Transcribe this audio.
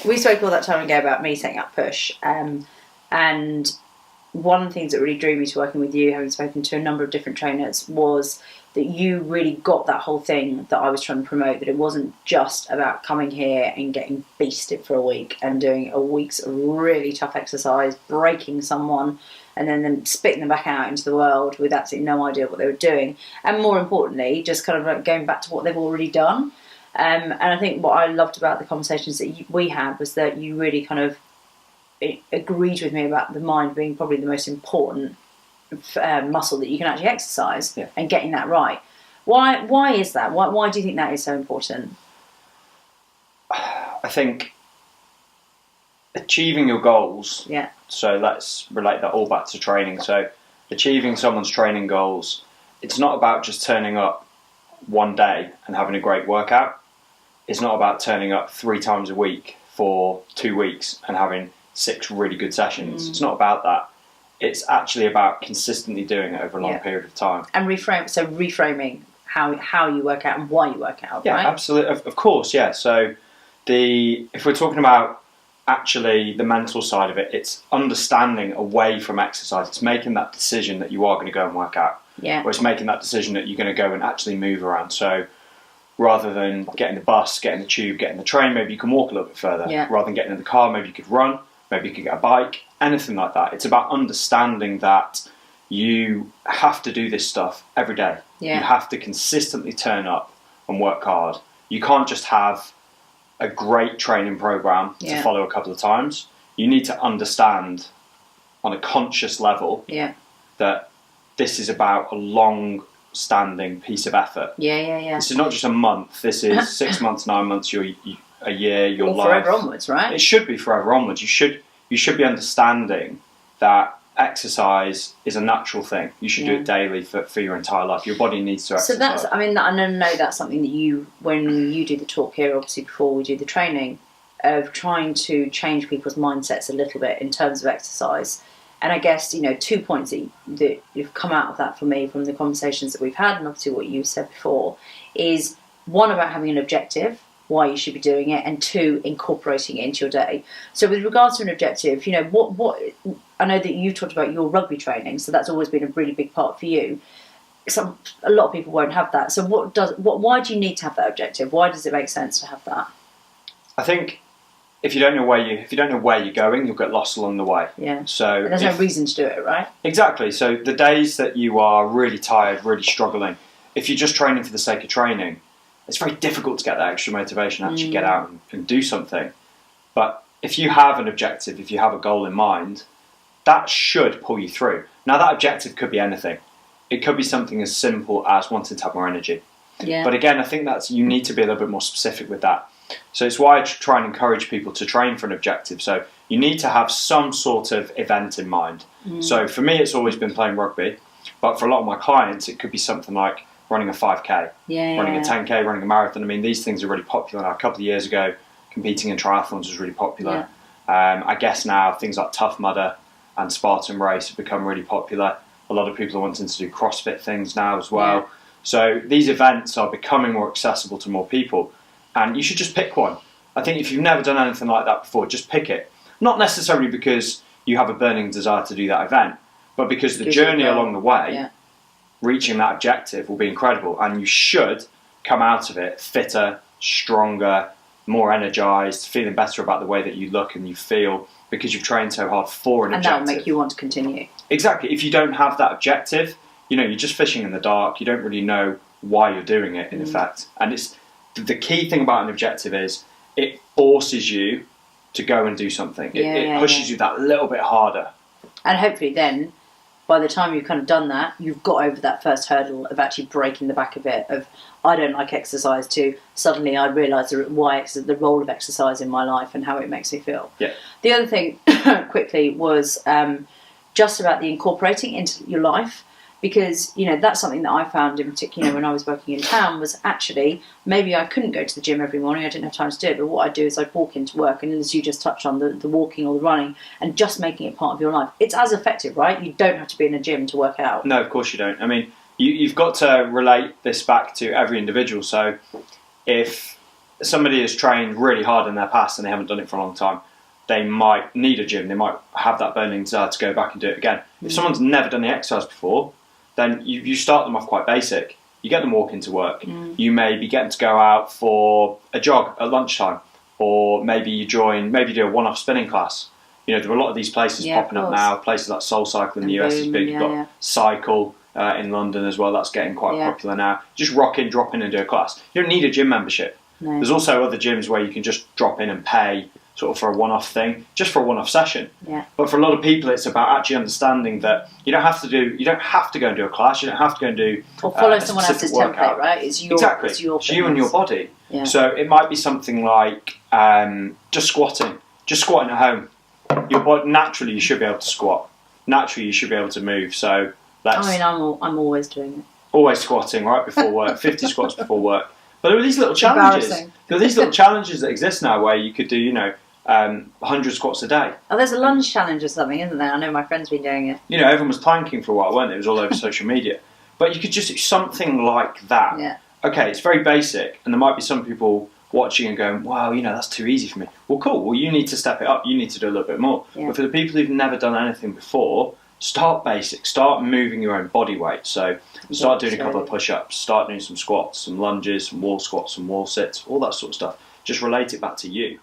we spoke all that time ago about me setting up Push, and one of the things that really drew me to working with you, having spoken to a number of different trainers, was that you really got that whole thing that I was trying to promote, that it wasn't just about coming here and getting beasted for a week and doing a week's of really tough exercise, breaking someone, and then them spitting them back out into the world with absolutely no idea what they were doing. And more importantly, just kind of like going back to what they've already done. And I think what I loved about the conversations that we had was that you really kind of agreed with me about the mind being probably the most important muscle that you can actually exercise, and getting that right. Why is that? Why do you think that is so important? I think achieving your goals. Yeah. So let's relate that all back to training. So achieving someone's training goals, it's not about just turning up one day and having a great workout. It's not about turning up 3 times a week for 2 weeks and having 6 really good sessions. It's not about that. It's actually about consistently doing it over a long period of time. And reframing how you work out and why you work out, right? Yeah, absolutely. Of course, yeah. So if we're talking about actually the mental side of it, it's understanding away from exercise. It's making that decision that you are going to go and work out. Yeah. Or it's making that decision that you're going to go and actually move around. So rather than getting the bus, getting the tube, getting the train, maybe you can walk a little bit further. Yeah. Rather than getting in the car, maybe you could run, maybe you could get a bike, anything like that. It's about understanding that you have to do this stuff every day. Yeah. You have to consistently turn up and work hard. You can't just have a great training program to follow a couple of times. You need to understand on a conscious level that this is about a long-standing piece of effort. Yeah. This is not just a month. This is 6 months, 9 months, a year, your life. Forever onwards, right? It should be forever onwards. You should be understanding that exercise is a natural thing. You should do it daily for your entire life. Your body needs to exercise. So that's, I know that's something that when you do the talk here, obviously before we do the training, of trying to change people's mindsets a little bit in terms of exercise. And I guess, 2 points that you've come out of that for me from the conversations that we've had, and obviously what you said before, is one, about having an objective, why you should be doing it, and 2, incorporating it into your day. So with regards to an objective, what I know that you talked about your rugby training, so that's always been a really big part for you. A lot of people won't have that. So why do you need to have that objective? Why does it make sense to have that? I think if you don't know where you're going, you'll get lost along the way. Yeah. So there's no reason to do it, right? Exactly. So the days that you are really tired, really struggling, if you're just training for the sake of training, it's very difficult to get that extra motivation, actually get out and do something. But if you have an objective, if you have a goal in mind, that should pull you through. Now, that objective could be anything. It could be something as simple as wanting to have more energy. Yeah. But again, I think you need to be a little bit more specific with that. So it's why I try and encourage people to train for an objective. So you need to have some sort of event in mind. So for me, it's always been playing rugby. But for a lot of my clients, it could be something like running a 5K, running a 10K, running a marathon. I mean, these things are really popular now. A couple of years ago, competing in triathlons was really popular. I guess now things like Tough Mudder and Spartan Race have become really popular. A lot of people are wanting to do CrossFit things now as well. Yeah. So these events are becoming more accessible to more people. And you should just pick one. I think if you've never done anything like that before, just pick it. Not necessarily because you have a burning desire to do that event, but because the journey along the way, reaching that objective will be incredible. And you should come out of it fitter, stronger, more energized, feeling better about the way that you look and you feel because you've trained so hard for an objective. And that will make you want to continue. Exactly. If you don't have that objective, you're just fishing in the dark. You don't really know why you're doing it, in effect. And the key thing about an objective is it forces you to go and do something. It pushes you that little bit harder. And hopefully then, by the time you've kind of done that, you've got over that first hurdle of actually breaking the back of it, of I don't like exercise, to suddenly I realise the role of exercise in my life and how it makes me feel. Yeah. The other thing, quickly, was just about the incorporating into your life. Because, that's something that I found in particular when I was working in town, was actually, maybe I couldn't go to the gym every morning, I didn't have time to do it, but what I'd do is I'd walk into work, and as you just touched on, the walking or the running, and just making it part of your life. It's as effective, right? You don't have to be in a gym to work out. No, of course you don't. I mean, you've got to relate this back to every individual. So if somebody has trained really hard in their past and they haven't done it for a long time, they might need a gym. They might have that burning desire to go back and do it again. If someone's never done the exercise before, then you start them off quite basic. You get them walking to work. You may be getting to go out for a jog at lunchtime, or maybe you do a one-off spinning class. You know, there are a lot of these places popping up now. Places like Soul Cycle in the US is big. You've got Cycle in London as well. That's getting quite popular now. Just rock in, drop in and do a class. You don't need a gym membership. No. There's also other gyms where you can just drop in and pay sort of for a one-off thing, just for a one-off session. Yeah. But for a lot of people, it's about actually understanding that you don't have to go and do a class. You don't have to go and do or follow someone else's template, right? It's your exactly. It's your it's you and your body. Yeah. So it might be something like just squatting at home. Your body, naturally, you should be able to squat. Naturally, you should be able to move. So I mean, I'm always doing it. Always squatting right before work. 50 squats before work. But there are these little challenges. There are these little challenges that exist now where you could do, 100 squats a day. Oh, there's a lunge challenge or something, isn't there? I know my friend's been doing it. You know, everyone was planking for a while, weren't they? It was all over social media. But you could just do something like that. Yeah. Okay, it's very basic, and there might be some people watching and going, wow, that's too easy for me. Well, cool. Well, you need to step it up. You need to do a little bit more. Yeah. But for the people who've never done anything before, start basic. Start moving your own body weight. So start doing a couple of push-ups. Start doing some squats, some lunges, some wall squats, some wall sits, all that sort of stuff. Just relate it back to you.